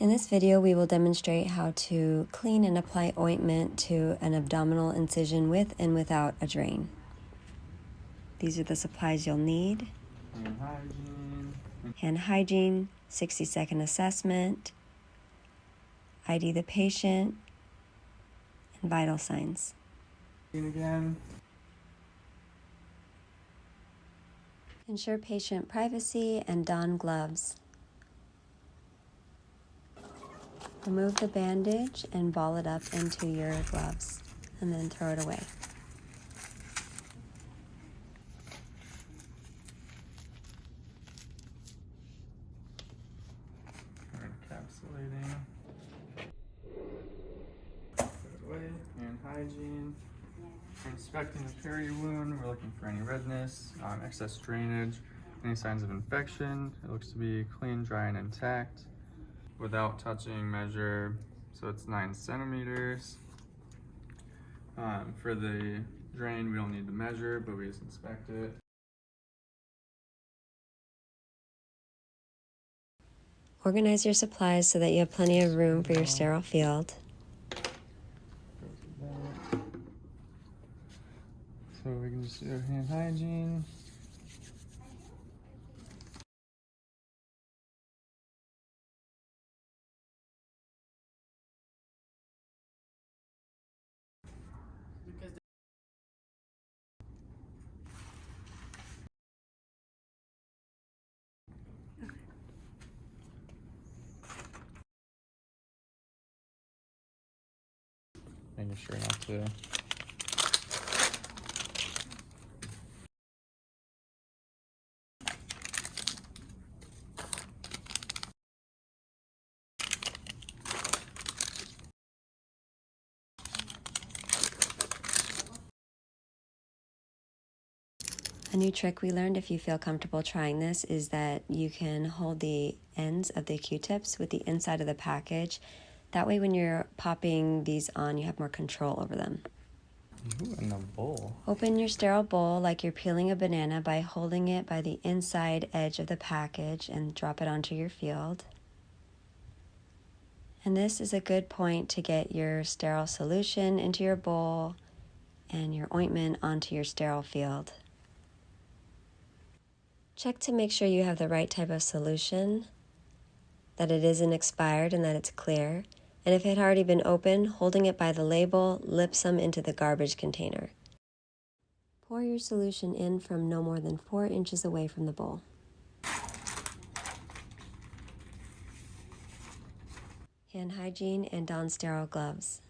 In this video, we will demonstrate how to clean and apply ointment to an abdominal incision with and without a drain. These are the supplies you'll need. Hand hygiene, 60-second assessment, ID the patient, and vital signs. Again. Ensure patient privacy and don gloves. Remove the bandage and ball it up into your gloves, and then throw it away. Encapsulating. Put it away. Hand hygiene. We're inspecting the peri wound. We're looking for any redness, excess drainage, any signs of infection. It looks to be clean, dry, and intact. Without touching, measure, so it's 9 centimeters. For the drain, we don't need to measure, but we just inspect it. Organize your supplies so that you have plenty of room for your sterile field. So we can just do hand hygiene. Making sure not to A new trick we learned, if you feel comfortable trying this, is that you can hold the ends of the Q-tips with the inside of the package. That way when you're popping these on, you have more control over them. Ooh, in the bowl. Open your sterile bowl like you're peeling a banana by holding it by the inside edge of the package and drop it onto your field. And this is a good point to get your sterile solution into your bowl and your ointment onto your sterile field. Check to make sure you have the right type of solution, that it isn't expired and that it's clear. And if it had already been opened, holding it by the label, lip some into the garbage container. Pour your solution in from no more than 4 inches away from the bowl. Hand hygiene and don sterile gloves.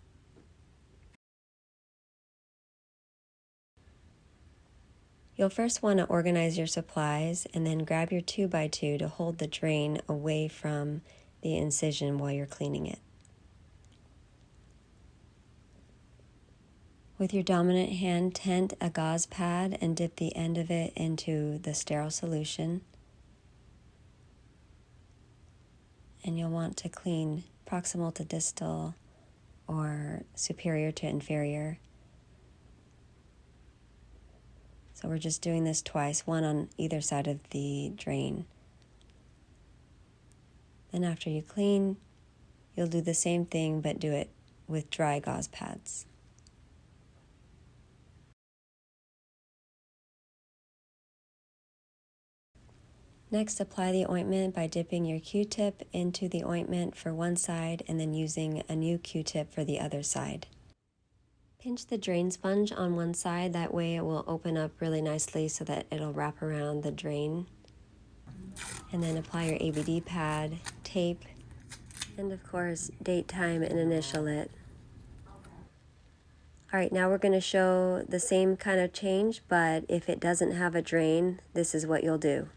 You'll first want to organize your supplies and then grab your 2x2 to hold the drain away from the incision while you're cleaning it. With your dominant hand, tent a gauze pad and dip the end of it into the sterile solution. And you'll want to clean proximal to distal or superior to inferior. So we're just doing this twice, one on either side of the drain. Then after you clean, you'll do the same thing but do it with dry gauze pads. Next, apply the ointment by dipping your Q-tip into the ointment for one side and then using a new Q-tip for the other side. Pinch the drain sponge on one side, that way it will open up really nicely so that it'll wrap around the drain. And then apply your ABD pad, tape, and of course, date, time, and initial it. Alright, now we're going to show the same kind of change, but if it doesn't have a drain, this is what you'll do.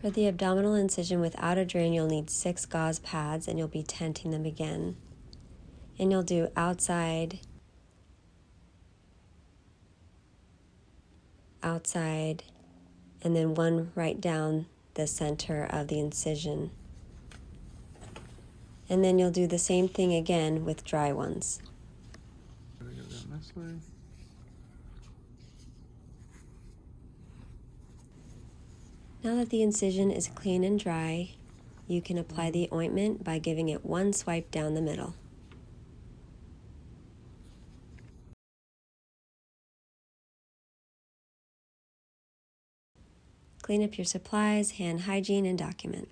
For the abdominal incision without a drain, you'll need 6 gauze pads and you'll be tenting them again. And you'll do outside, outside, and then one right down the center of the incision. And then you'll do the same thing again with dry ones. This way. Now that the incision is clean and dry, You can apply the ointment by giving it one swipe down the middle. Clean up your supplies, hand hygiene, and document.